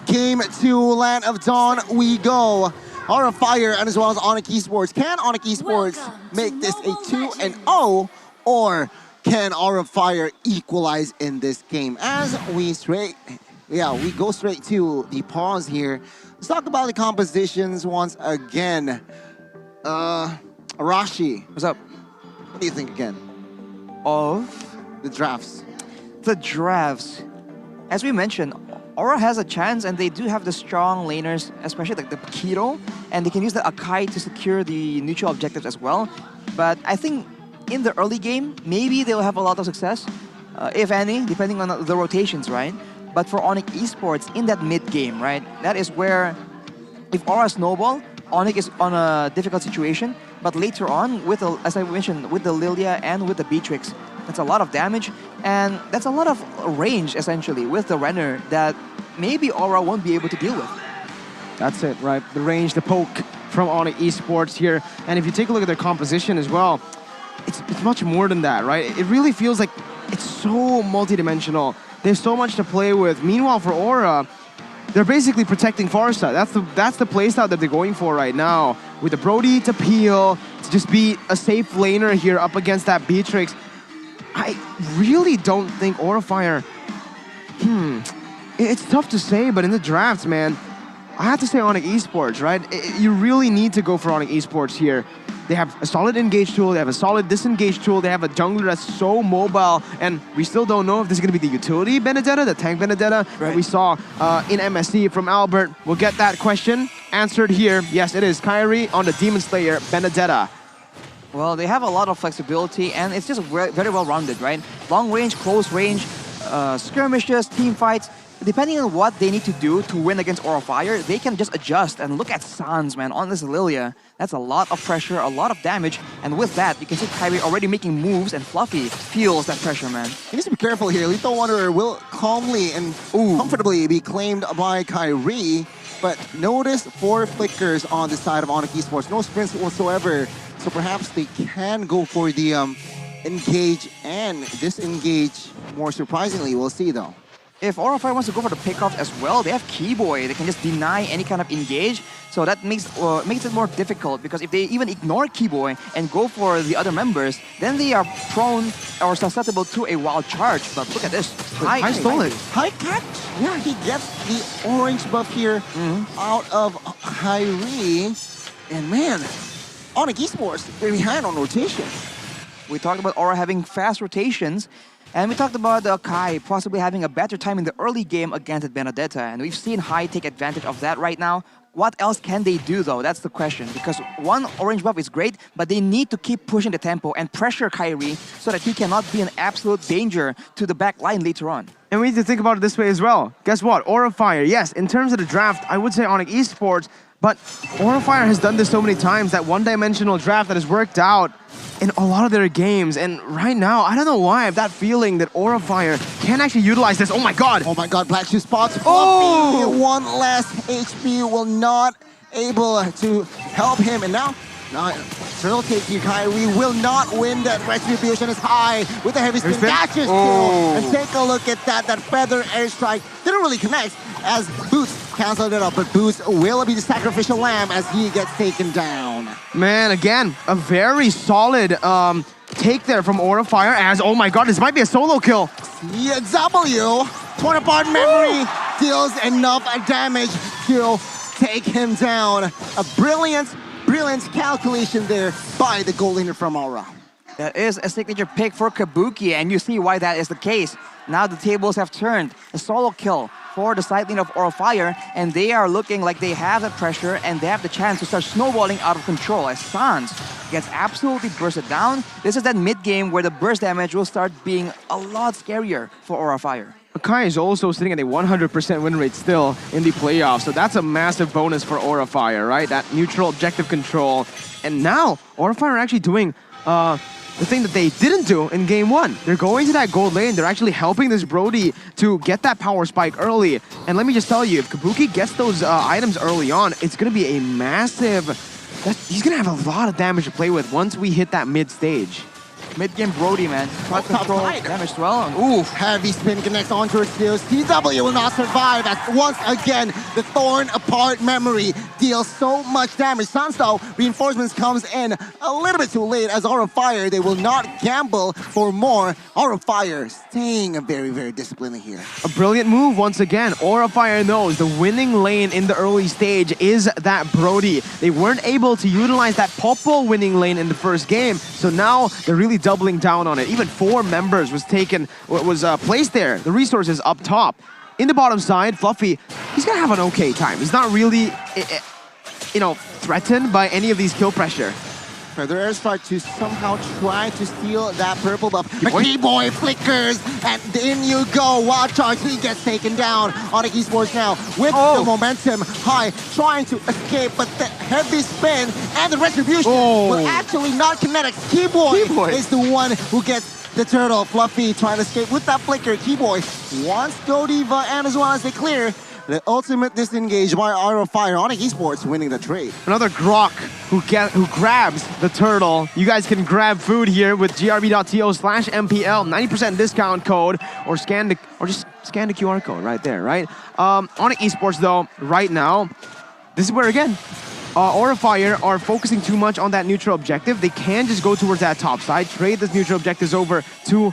Game 2, Land of Dawn, we go. Aura Fire and as well as Onic Esports. Can Onic Esports make this a 2-0, or can Aura Fire equalize in this game? As we go straight to the pause here. Let's talk about the compositions once again. Arashi, What's up? what do you think again? Of The drafts. the drafts. As we mentioned, Aura has a chance, and they do have the strong laners, especially like the Keto, and they can use the Akai to secure the neutral objectives as well. But I think in the early game, maybe they'll have a lot of success, if any, depending on the rotations, right? But for Onic Esports, in that mid game, right, that is where if Aura snowball, Onic is on a difficult situation. But later on, with the, as I mentioned, with the Lilia and with the Beatrix, that's a lot of damage, and that's a lot of range, essentially, with the Renner that maybe Aura won't be able to deal with. That's it, right? The range, the poke from Onic Esports here. And if you take a look at their composition as well, it's much more than that, right? It really feels like it's so multidimensional. There's so much to play with. Meanwhile, for Aura, they're basically protecting Farsa. That's the playstyle that they're going for right now. With the Brody to peel, to just be a safe laner here up against that Beatrix. I really don't think Aura Fire... It's tough to say, but in the drafts, man, I have to say Onic Esports, right? You really need to go for Onic Esports here. They have a solid engage tool, they have a solid disengage tool, they have a jungler that's so mobile, and we still don't know if this is going to be the utility Benedetta, the tank Benedetta that we saw in MSC from Albert. We'll get that question answered here. Yes, it is Kyrie on the Demon Slayer Benedetta. Well, they have a lot of flexibility, and it's just very well-rounded, right? Long range, close range, skirmishes, team fights. Depending on what they need to do to win against Aura Fire, they can just adjust. And look at Sans, man, on this Lilia. That's a lot of pressure, a lot of damage. And with that, you can see Kyrie already making moves, and Fluffy feels that pressure, man. He needs to be careful here. Lethal Wanderer will calmly and comfortably be claimed by Kyrie. But notice 4 flickers on the side of Onic Esports. No sprints whatsoever. So perhaps they can go for the engage and disengage more surprisingly. We'll see, though. If Aura Fire wants to go for the pickoff as well, they have Keyboy. They can just deny any kind of engage. So that makes it more difficult, because if they even ignore Keyboy and go for the other members, then they are prone or susceptible to a wild charge. But look at this. I stole it. High catch. Yeah, he gets the orange buff here out of Kyrie. And man, Onic Esports, they're behind on rotation. We talked about Aura having fast rotations. And we talked about Kai possibly having a better time in the early game against Benedetta, and we've seen Hai take advantage of that right now. What else can they do, though? That's the question, because one orange buff is great, but they need to keep pushing the tempo and pressure Kyrie so that he cannot be an absolute danger to the back line later on. And we need to think about it this way as well. Guess what? Aura Fire, yes, in terms of the draft, I would say Onic Esports, but Aura Fire has done this so many times, that one-dimensional draft that has worked out in a lot of their games. And right now, I don't know why I have that feeling that Aura Fire can actually utilize this. Oh my god! Oh my god, Black Shoe spots. Oh! Fluffy, 1 less HP will not able to help him. And now Drill taking Kyrie will not win. That retribution is high with the heavy spin dashes too. And take a look at that. That feather airstrike didn't really connect as Boots canceled it up, but Boots will be the sacrificial lamb as he gets taken down. Man, again, a very solid take there from Aura Fire as, oh my god, this might be a solo kill. Yeah, W, torn apart memory, deals enough damage to take him down. A brilliant calculation there by the goal laner from Aura. That is a signature pick for Kabuki, and you see why that is the case. Now the tables have turned. A solo kill for the side lane of Aura Fire, and they are looking like they have the pressure and they have the chance to start snowballing out of control as Sans gets absolutely bursted down. This is that mid-game where the burst damage will start being a lot scarier for Aura Fire. Akai is also sitting at a 100% win rate still in the playoffs, so that's a massive bonus for Aura Fire, right? That neutral objective control. And now, Aura Fire are actually doing the thing that they didn't do in game 1. They're going to that gold lane. They're actually helping this Brody to get that power spike early. And let me just tell you, if Kabuki gets those items early on, it's going to be a massive... he's going to have a lot of damage to play with once we hit that mid stage. Mid-game Brody, man. Try to top control side. damage as well. Ooh. Heavy spin connects onto her skills. TW will not survive as once again the torn apart memory deals so much damage. Suns though, reinforcements comes in a little bit too late as Aura of Fire. They will not gamble for more. Aura of Fire staying very, very disciplined here. A brilliant move once again. Aura Fire knows the winning lane in the early stage is that Brody. They weren't able to utilize that Popo winning lane in the first game, so now they're really doubling down on it. Even 4 members was placed there. The resources up top. In the bottom side, Fluffy, he's gonna have an okay time. He's not really, threatened by any of these kill pressure. Further airstrike to somehow try to steal that purple buff. Keyboy flickers, and in you go. Wild Charge, he gets taken down. Onic Esports now with the momentum high, trying to escape, but the heavy spin and the retribution will actually not connect. Keyboy is the one who gets the turtle. Fluffy trying to escape with that flicker. Keyboy wants Godiva, and as well as they clear the ultimate disengage by Aura of Fire. Onic Esports winning the trade. Another Grok who grabs the turtle. You guys can grab food here with grb.to/MPL, 90% discount code, or just scan the QR code right there, right? Onic Esports though, right now, this is where again, Aura of Fire are focusing too much on that neutral objective. They can just go towards that top side, trade those neutral objectives over to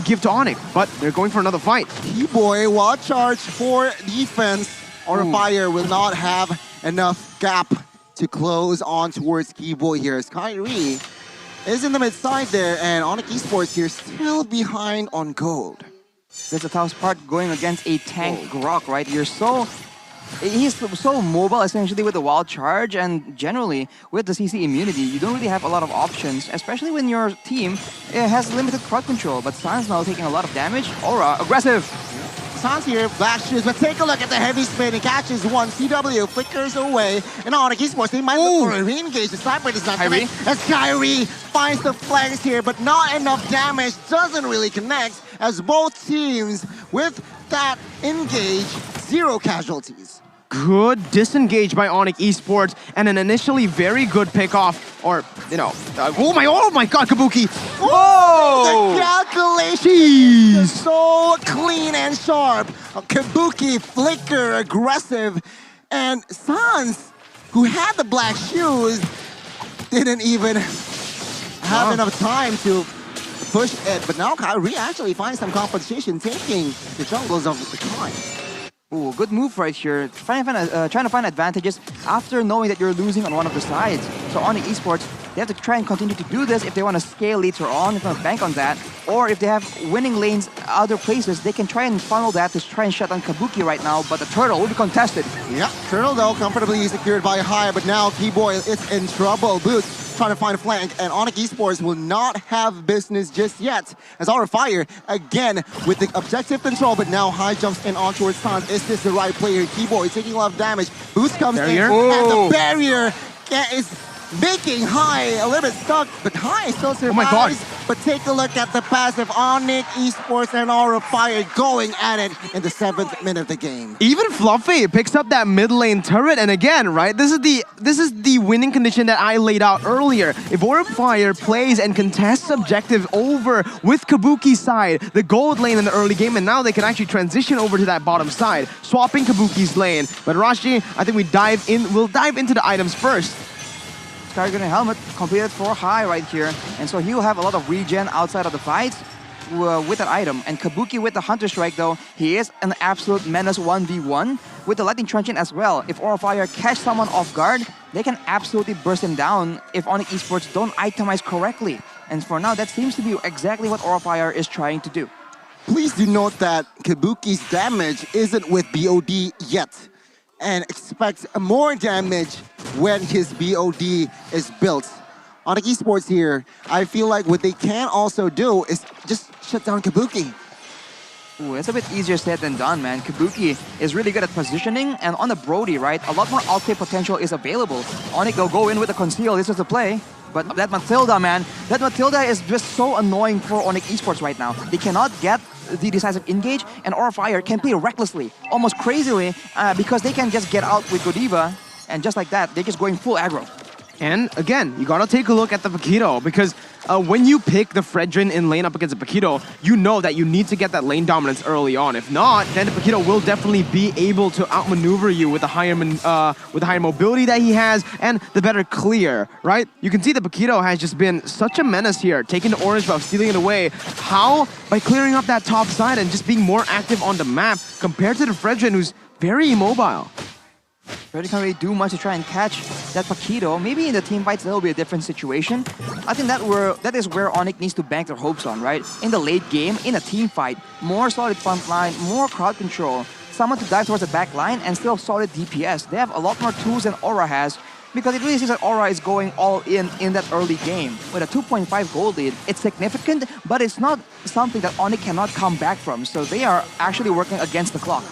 give to Onic, but they're going for another fight. Keyboy, Wild Charge for defense. Aura of Fire will not have enough gap to close on towards Keyboy here as Kyrie is in the mid side there, and Onic Esports here still behind on gold. That's the toughest part, going against a tank Grok, right? He's so mobile essentially with the Wild Charge, and generally with the CC immunity, you don't really have a lot of options, especially when your team has limited crowd control. But Sans now taking a lot of damage. Aura, aggressive! Sans here, black shoes, but take a look at the heavy spin. He catches one, CW flickers away, and Onic Esports, they might look for a re-engage. The sniper does not connect as Kyrie finds the flanks here, but not enough damage, doesn't really connect, as both teams with that engage, 0 casualties. Good disengage by Onic Esports and an initially very good pick-off, or, oh my god, Kabuki! Oh! The calculation is so clean and sharp. Kabuki, flicker, aggressive, and Sans, who had the black shoes, didn't even have enough time to push it, but now Kyrie actually finds some compensation, taking the jungles of the time. Ooh, good move right here. Trying to find advantages after knowing that you're losing on one of the sides. So Onic Esports, they have to try and continue to do this if they want to scale later on, if they want to bank on that. Or if they have winning lanes other places, they can try and funnel that to try and shut down Kabuki right now, but the turtle will be contested. Yeah, turtle though comfortably secured by High, but now Keyboy is in trouble. Boots trying to find a flank, and Onic Esports will not have business just yet. As Aura of Fire, again, with the objective control, but now High jumps in on towards Sans. Is this the right player? Keyboy taking a lot of damage. Boost comes in, and the barrier is making High a little bit stuck, but High still survives. Oh my god. But take a look at the passive. Onic Esports and Aura of Fire going at it in the 7th minute of the game. Even Fluffy picks up that mid lane turret, and again, right, this is the winning condition that I laid out earlier. If Aura of Fire plays and contests objective over with Kabuki's side, the gold lane in the early game, and now they can actually transition over to that bottom side, swapping Kabuki's lane. But Rashi, I think we'll dive into the items first. Skygun helmet completed for High right here, and so he'll have a lot of regen outside of the fight with that item. And Kabuki with the Hunter Strike though, he is an absolute menace 1v1 with the Lightning Truncheon as well. If Aura of Fire catch someone off guard, they can absolutely burst him down if Onic Esports don't itemize correctly. And for now, that seems to be exactly what Aura of Fire is trying to do. Please do note that Kabuki's damage isn't with BOD yet, and expect more damage when his BOD is built. Onic Esports here, I feel like what they can also do is just shut down Kabuki. Ooh, it's a bit easier said than done, man. Kabuki is really good at positioning, and on the Brody, right, a lot more outplay potential is available. Onic will go in with a conceal, this is the play. But that Matilda, man, that Matilda is just so annoying for Onic Esports right now. They cannot get the decisive engage, and Aura of Fire can play recklessly, almost crazily, because they can just get out with Godiva, and just like that, they're just going full aggro. And again, you gotta take a look at the Paquito, because when you pick the Fredrin in lane up against the Paquito, you know that you need to get that lane dominance early on. If not, then the Paquito will definitely be able to outmaneuver you with the higher mobility that he has and the better clear, right? You can see the Paquito has just been such a menace here, taking the orange buff, stealing it away. How? By clearing up that top side and just being more active on the map compared to the Fredrin, who's very immobile. Freddy can't really do much to try and catch that Paquito. Maybe in the team fights, that'll be a different situation. I think that is where Onic needs to bank their hopes on, right? In the late game, in a team fight, more solid front line, more crowd control, someone to dive towards the back line, and still solid DPS. They have a lot more tools than Aura has, because it really seems like Aura is going all in that early game. With a 2.5 gold lead, it's significant, but it's not something that Onic cannot come back from. So they are actually working against the clock.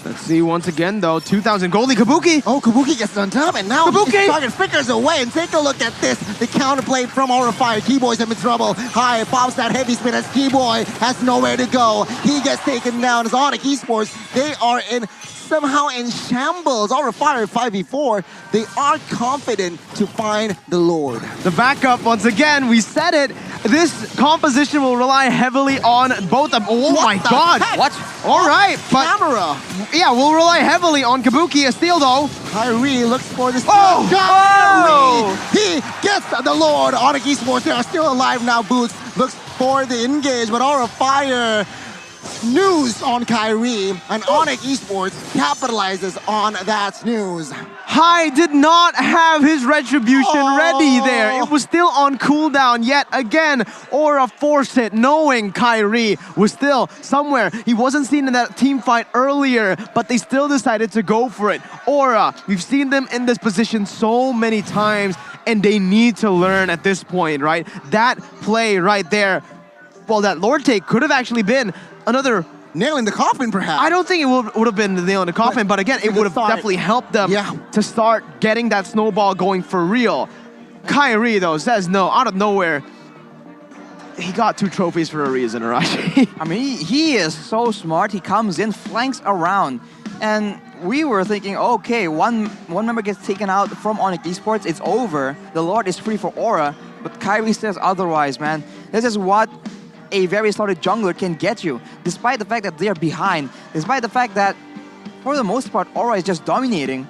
Let's see once again though, 2,000 gold lead, Kabuki! Oh, Kabuki gets on top, and now Kabuki! his target flickers away, and take a look at this. The counterplay from Aura Fire. Keyboy's in trouble. High pops that heavy spin as Keyboy has nowhere to go. He gets taken down as Onic Esports. They are somehow in shambles. Aura Fire 5v4. They are confident to find the Lord. The backup, once again, we said it. This composition will rely heavily on both of them. Oh my god! Heck? What? All right, but Camera. yeah, we'll rely heavily on Kabuki. A steal though. Kyrie looks for this. Oh! Kyrie! He gets the Lord. Onic Esports, they are still alive now. Boots looks for the engage, but Aura Fire snooze on Kyrie, and Onic Esports capitalizes on that snooze. Hai did not have his retribution ready there. It was still on cooldown yet again. Aura forced it, knowing Kyrie was still somewhere. He wasn't seen in that team fight earlier, but they still decided to go for it. Aura, we've seen them in this position so many times, and they need to learn at this point, right? That play right there, well, that Lord take could have actually been another nail in the coffin, perhaps. I don't think it would have been the nail in the coffin, but again, it would have definitely helped them to start getting that snowball going for real. Kyrie, though, says no, out of nowhere. He got 2 trophies for a reason, Arashi. I mean, he is so smart. He comes in, flanks around, and we were thinking, okay, one member gets taken out from Onic Esports, it's over. The Lord is free for Aura, but Kyrie says otherwise, man. This is what a very solid jungler can get you, despite the fact that they're behind, despite the fact that, for the most part, Aura is just dominating.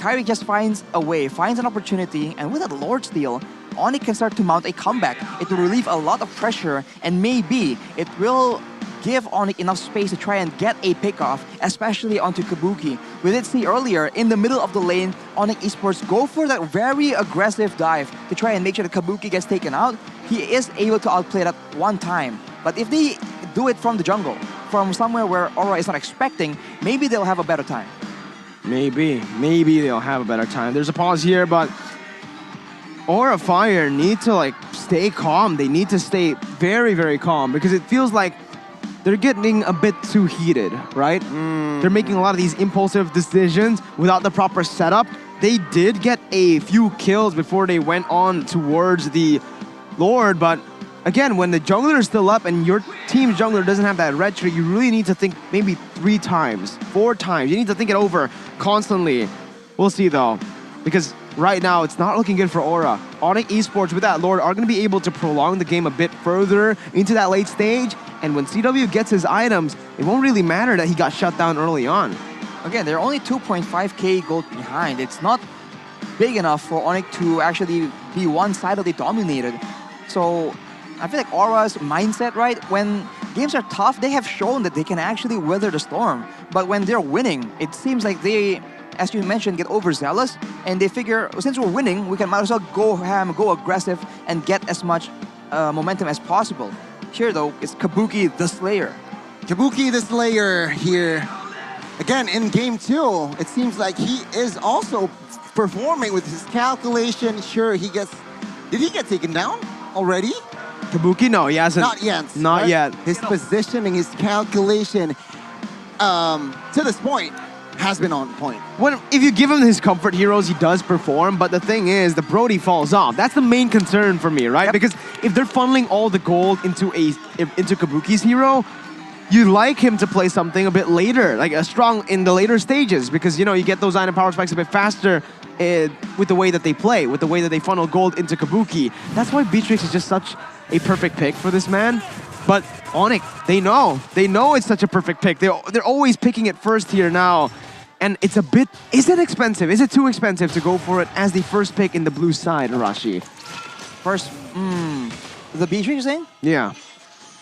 Kyrie just finds a way, finds an opportunity, and with that Lord steal, Onic can start to mount a comeback. It will relieve a lot of pressure, and maybe it will give Onic enough space to try and get a pick-off, especially onto Kabuki. We did see earlier, in the middle of the lane, Onic Esports go for that very aggressive dive to try and make sure that Kabuki gets taken out. He is able to outplay that one time. But if they do it from the jungle, from somewhere where Aura is not expecting, maybe they'll have a better time. Maybe they'll have a better time. There's a pause here, but Aura Fire need to stay calm. They need to stay very, very calm, because it feels like they're getting a bit too heated, right? They're making a lot of these impulsive decisions without the proper setup. They did get a few kills before they went on towards the Lord, but again, when the jungler is still up and your team's jungler doesn't have that red tree, you really need to think maybe 3 times, 4 times. You need to think it over constantly. We'll see though, because right now it's not looking good for Aura. Onic Esports with that Lord are going to be able to prolong the game a bit further into that late stage, and when CW gets his items, it won't really matter that he got shut down early on. Again, they're only 2.5k gold behind. It's not big enough for Onic to actually be one-sidedly dominated. So I feel like Aura's mindset, right? When games are tough, they have shown that they can actually weather the storm. But when they're winning, it seems like they, as you mentioned, get overzealous, and they figure, since we're winning, we can might as well go ham, go aggressive, and get as much momentum as possible. Here, though, it's Kabuki the Slayer. Kabuki the Slayer here. Again, in game 2, it seems like he is also performing with his calculation. Sure, did he get taken down already? Kabuki, no, he hasn't. Not yet. Not yet. His positioning, his calculation, to this point, has been on point. If you give him his comfort heroes, he does perform, but the thing is, the Brody falls off. That's the main concern for me, right? Yep. Because if they're funneling all the gold into Kabuki's hero, you like him to play something a bit later, like a strong in the later stages, because you know you get those item power spikes a bit faster with the way that they play, with the way that they funnel gold into Kabuki. That's why Beatrix is just such a perfect pick for this man. But Onic, they know it's such a perfect pick. They're always picking it first here now. And it's a bit, is it expensive? Is it too expensive to go for it as the first pick in the blue side, Arashi? First, the Beatrix you're saying? Yeah.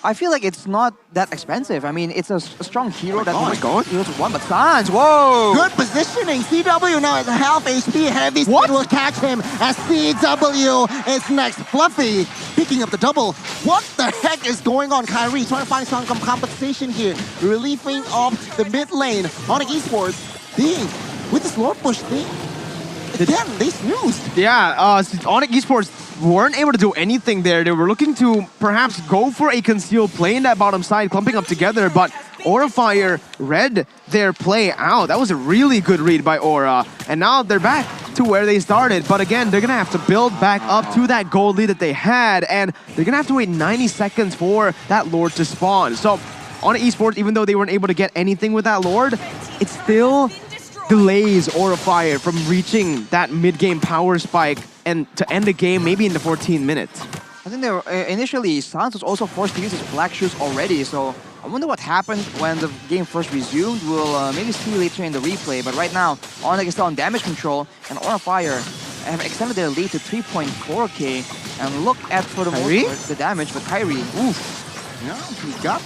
I feel like it's not that expensive. I mean, it's a strong hero that my God. heroes with one, but Sans, whoa! Good positioning. CW now is half HP. Heavy Speed will catch him as CW is next. Fluffy picking up the double. What the heck is going on? Kyrie trying to find some compensation here. Relieving off the mid lane. Onic Esports, with this Lord push thing, again, they snoozed. Yeah, Onic Esports weren't able to do anything there. They were looking to perhaps go for a concealed play in that bottom side, clumping up together, but Aura Fire read their play out. That was a really good read by Aura. And now they're back to where they started. But again, they're going to have to build back up to that gold lead that they had. And they're going to have to wait 90 seconds for that Lord to spawn. So Onic Esports, even though they weren't able to get anything with that Lord, it still delays Aura Fire from reaching that mid-game power spike and to end the game maybe in the 14 minutes. I think they were, initially, Sans was also forced to use his black shoes already, so I wonder what happened when the game first resumed. We'll maybe see later in the replay, but right now, Onic is still on damage control, and Aura Fire have extended their lead to 3.4k. And look at, for the most part, the damage for Kyrie. Oof. Yeah, he got...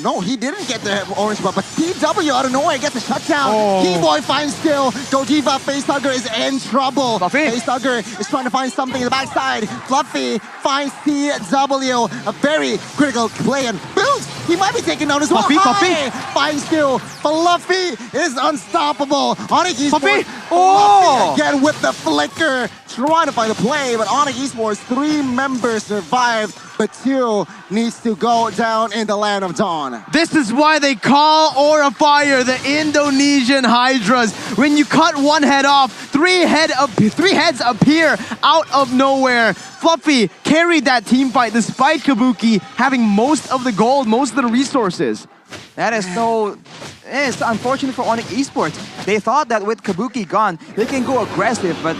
No, he didn't get the orange buff, but CW out of nowhere gets a shutdown. Keyboy finds still. Godiva Facehugger is in trouble. Facehugger is trying to find something in the backside. Fluffy finds CW. A very critical play and boost. He might be taken down as well. Fluffy finds still. Fluffy is unstoppable. Onic Esports. Fluffy again with the flicker. Trying to find a play, but Onic Esports, 3 members survived, but 2 needs to go down in the land of dawn. This is why they call Aura Fire the Indonesian Hydras. When you cut one head off, 3 heads appear out of nowhere. Fluffy carried that team fight despite Kabuki having most of the gold, most of the resources. That is so... It's unfortunate for Onic Esports. They thought that with Kabuki gone, they can go aggressive, but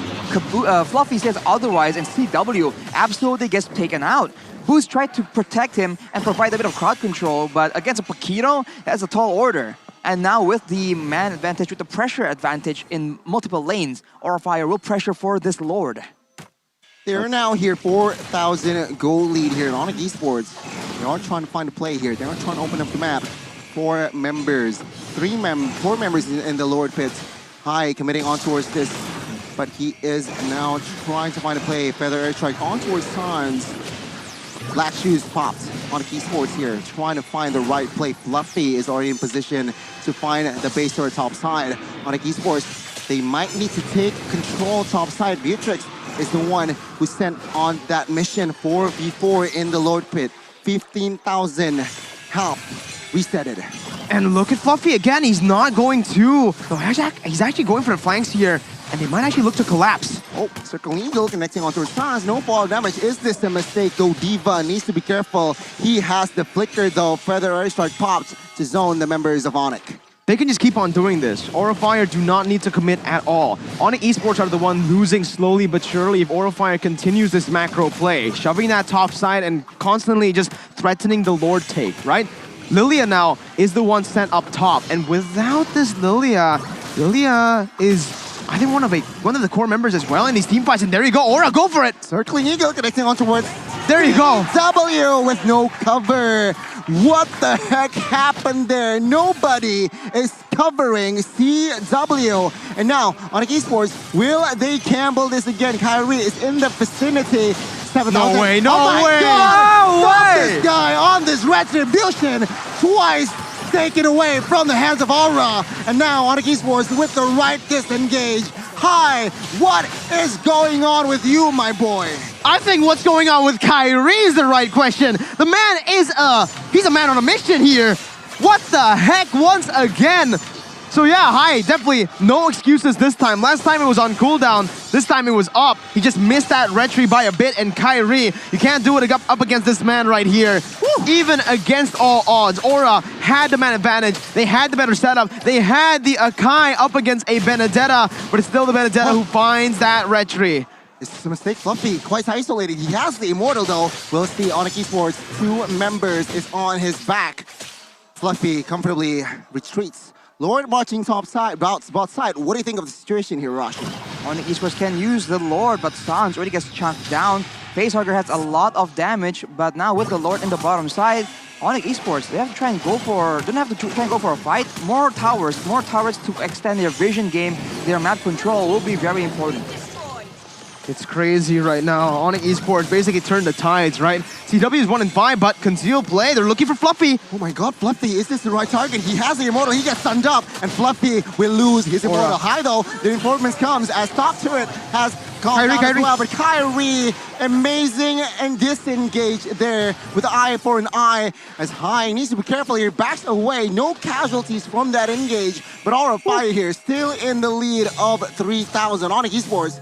Fluffy says otherwise, and CW absolutely gets taken out. Boost tried to protect him and provide a bit of crowd control, but against a Paquito, that's a tall order. And now with the man advantage, with the pressure advantage in multiple lanes, Aura Fire will pressure for this Lord. They're now here, 4,000 goal lead here in Onic Esports. They are trying to find a play here. They are trying to open up the map. 4 members, 4 members in the Lord pits. High committing on towards this, but he is now trying to find a play. Feather airstrike on towards Sans. Black shoes popped. Onic Esports here, trying to find the right play. Fluffy is already in position to find the base door top side. Onic Esports, they might need to take control top side. Beatrix is the one who sent on that mission 4v4 in the Lord pit. 15,000 health. Reset it. And look at Fluffy again. He's not going to. No, he's actually going for the flanks here. And they might actually look to collapse. Oh, Circle Eagle connecting onto his Sans. No fall damage. Is this a mistake? Godiva needs to be careful. He has the flicker though. Feather airstrike popped to zone the members of Onic. They can just keep on doing this. Aura Fire do not need to commit at all. Onic Esports are the one losing slowly but surely if Aura Fire continues this macro play, shoving that top side and constantly just threatening the Lord take, right? Lilia now is the one sent up top, and without this Lilia is, I think, one of the core members as well in these team fights, and there you go, Aura, go for it! Circling Eagle connecting on towards... There you go! W with no cover. What the heck happened there? Nobody is covering CW. And now, Onic Esports, will they gamble this again? Kyrie is in the vicinity. 7,000. No way, no oh way! God. No way! This guy on this retribution twice taken away from the hands of Aura. And now Onic Esports with the right disengage. Hi, what is going on with you, my boy? I think what's going on with Kyrie is the right question. The man is he's a man on a mission here. What the heck? Once again, So yeah, Hai, definitely no excuses this time. Last time it was on cooldown, this time it was up. He just missed that retry by a bit, and Kyrie, you can't do it up against this man right here. Woo. Even against all odds, Aura had the man advantage. They had the better setup. They had the Akai up against a Benedetta, but it's still the Benedetta who finds that retry. It's a mistake. Fluffy, quite isolated. He has the Immortal though. We'll see Onic Esports, 2 members is on his back. Fluffy comfortably retreats. Lord marching top side, bot side. What do you think of the situation here, Rashi? Onic Esports can use the Lord, but Sans already gets chunked down. Facehugger has a lot of damage, but now with the Lord in the bottom side, Onic Esports, they have to try and go for, don't have to try and go for a fight. More towers to extend their vision game, their map control will be very important. It's crazy right now. Onic Esports basically turned the tides, right? CW is 1-5, but concealed play. They're looking for Fluffy. Oh my god, Fluffy, is this the right target? He has the Immortal, he gets stunned up, and Fluffy will lose his Immortal. High though, the reinforcements comes as top turret has gone down as well, but Kyrie, amazing and disengaged there with the eye for an eye, as High needs to be careful here, backs away, no casualties from that engage, but Aura Fire here, still in the lead of 3,000. Onic Esports,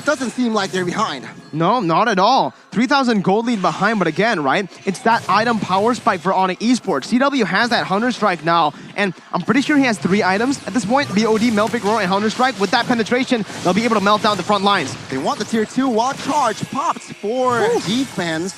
doesn't seem like they're behind. No, not at all. 3,000 gold lead behind, but again, right? It's that item power spike for Onic Esports. CW has that Hunter Strike now, and I'm pretty sure he has 3 items at this point. BOD, Melvic Roar, and Hunter Strike. With that penetration, they'll be able to melt down the front lines. They want the tier 2 wall charge pops for defense.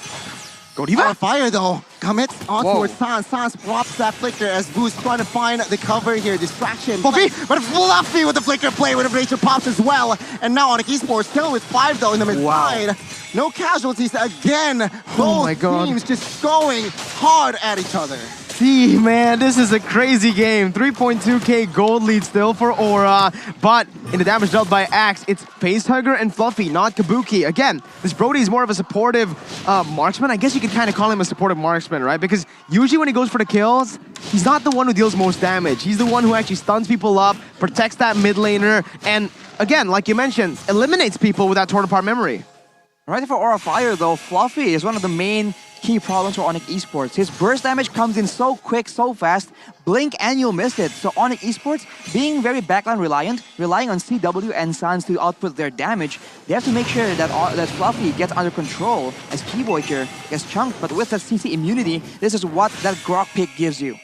Go Diva! Aura Fire though, commits on towards Sans. Sans props that flicker as Boost trying to find the cover here. Distraction. Fluffy! But Fluffy with the flicker play with the nature pops as well. And now Onic Esports still with 5 though in the mid side. No casualties again. Both teams just going hard at each other. See, man, this is a crazy game. 3.2k gold lead still for Aura, but in the damage dealt by Axe, it's Facehugger and Fluffy, not Kabuki. Again, this Brody is more of a supportive marksman. I guess you could kind of call him a supportive marksman, right? Because usually when he goes for the kills, he's not the one who deals most damage. He's the one who actually stuns people up, protects that mid laner, and again, like you mentioned, eliminates people with that torn apart memory. Right for Aura Fire though, Fluffy is one of the main key problems for Onic Esports. His burst damage comes in so quick, so fast, blink and you'll miss it. So Onic Esports, being very backline reliant, relying on CW and Sans to output their damage, they have to make sure that Fluffy gets under control as Keyboy here gets chunked, but with that CC immunity, this is what that Grok pick gives you.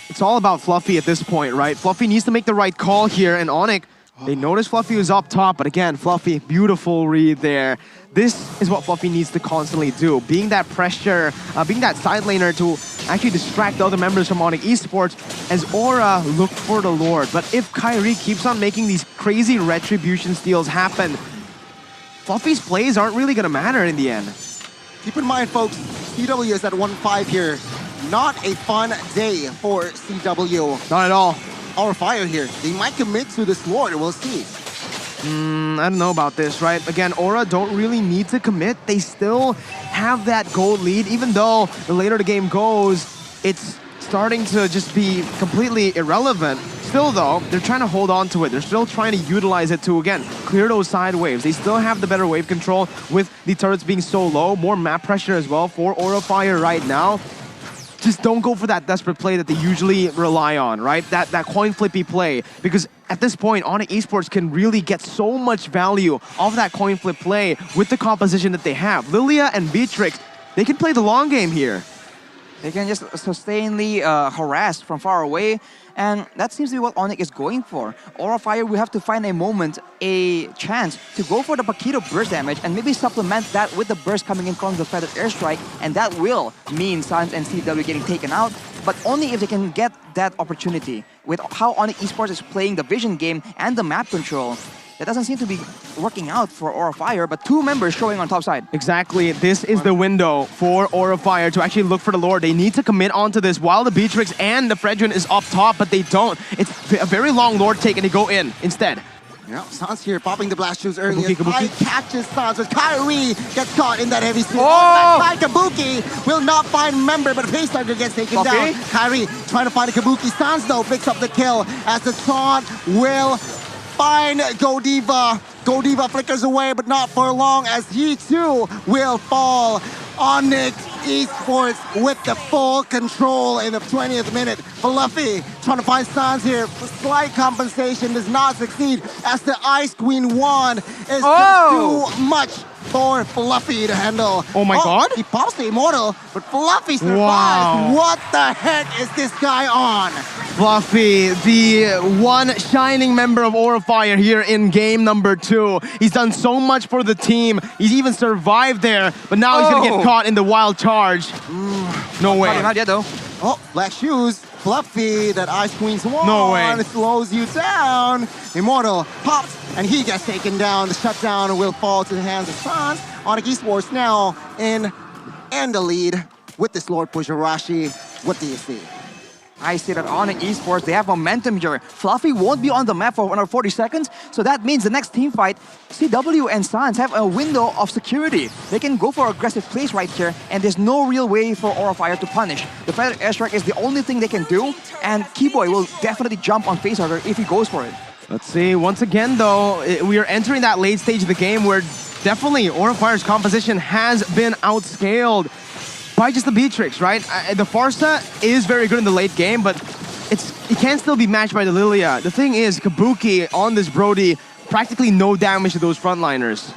It's all about Fluffy at this point, right? Fluffy needs to make the right call here, and Onic, they noticed Fluffy was up top, but again, Fluffy, beautiful read there. This is what Fluffy needs to constantly do. Being that pressure, being that side laner to actually distract the other members from Onic Esports as Aura look for the Lord. But if Kyrie keeps on making these crazy retribution steals happen, Fluffy's plays aren't really going to matter in the end. Keep in mind, folks, CW is at 1-5 here. Not a fun day for CW. Not at all. Aura Fire here. They might commit to this Lord, we'll see. I don't know about this, right? Again, Aura don't really need to commit. They still have that gold lead, even though the later the game goes, it's starting to just be completely irrelevant. Still though, they're trying to hold on to it. They're still trying to utilize it to, again, clear those side waves. They still have the better wave control with the turrets being so low. More map pressure as well for Aura Fire right now. Just don't go for that desperate play that they usually rely on, right? That coin flippy play. Because at this point, Onic Esports can really get so much value off that coin flip play with the composition that they have. Lilia and Beatrix, they can play the long game here. They can just sustainably harass from far away, and that seems to be what Onic is going for. Aura Fire will have to find a moment, a chance to go for the Paquito burst damage and maybe supplement that with the burst coming in from the Feathered Airstrike, and that will mean Sans and CW getting taken out, but only if they can get that opportunity. With how Onic Esports is playing the vision game and the map control, that doesn't seem to be working out for Aura Fire, but 2 members showing on top side. Exactly. This is the window for Aura Fire to actually look for the Lord. They need to commit onto this while the Beatrix and the Fredrin is up top, but they don't. It's a very long Lord take and they go in instead. Yeah, Sans here popping the blast shoes early. Kabuki. Catches Sans as Kyrie gets caught in that heavy steal. Oh! Kabuki will not find member, but Facehugger gets taken down. Kyrie trying to find a Kabuki. Sans though picks up the kill as the taunt will find Godiva. Godiva flickers away, but not for long as he too will fall. Onic Esports with the full control in the 20th minute. Fluffy trying to find Sans here. Slight compensation does not succeed as the Ice Queen wand is just too much for Fluffy to handle. Oh my god. He pops the Immortal, but Fluffy survives. Wow. What the heck is this guy on? Fluffy, the one shining member of Aura Fire here in game number 2. He's done so much for the team. He's even survived there, but now he's gonna get caught in the wild charge. No way. Not yet though. Oh, black shoes. Fluffy, that Ice Queen's wand No way. slows you down. Immortal pops, and he gets taken down. The shutdown will fall to the hands of Sans. Onic Esports now in the lead with this Lord push Arashi. What do you see? I see that Onic Esports, they have momentum here. Fluffy won't be on the map for another 40 seconds, so that means the next team fight, CW and Sans have a window of security. They can go for aggressive plays right here, and there's no real way for Aura Fire to punish. The Feather Airstrike is the only thing they can do, and Keyboy will definitely jump on Facehugger if he goes for it. Let's see. Once again, though, we are entering that late stage of the game where definitely Aura Fire's composition has been outscaled by just the Beatrix, right? The Farsa is very good in the late game, but it can still be matched by the Lilia. The thing is, Kabuki on this Brody, practically no damage to those frontliners.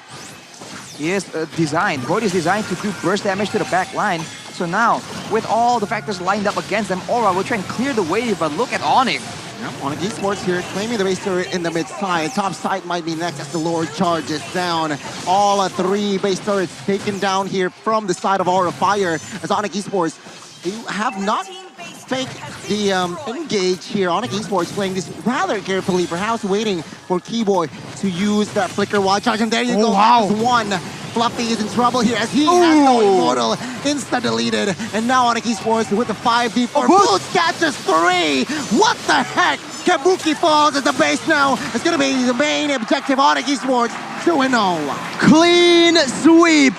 He is designed, Brody is designed to do burst damage to the back line. So now, with all the factors lined up against them, Aura will try and clear the way, but look at Onic. Onic Esports here, claiming the base turret in the mid side. Top side might be next as the Lord charges down. All 3 base turrets taken down here from the side of Aura Fire. As Onic Esports, you have not faked the engage here. Onic Esports playing this rather carefully, perhaps waiting for Keyboy to use that flicker wild charge. And there you go, wow. one. Fluffy is in trouble here as he has no Immortal, insta-deleted. And now Onic Esports with the 5v4. Boots catches 3! What the heck? Kabuki falls at the base now. It's gonna be the main objective. Onic Esports 2-0. Clean sweep!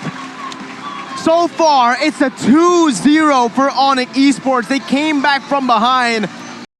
So far, it's a 2-0 for Onic Esports. They came back from behind.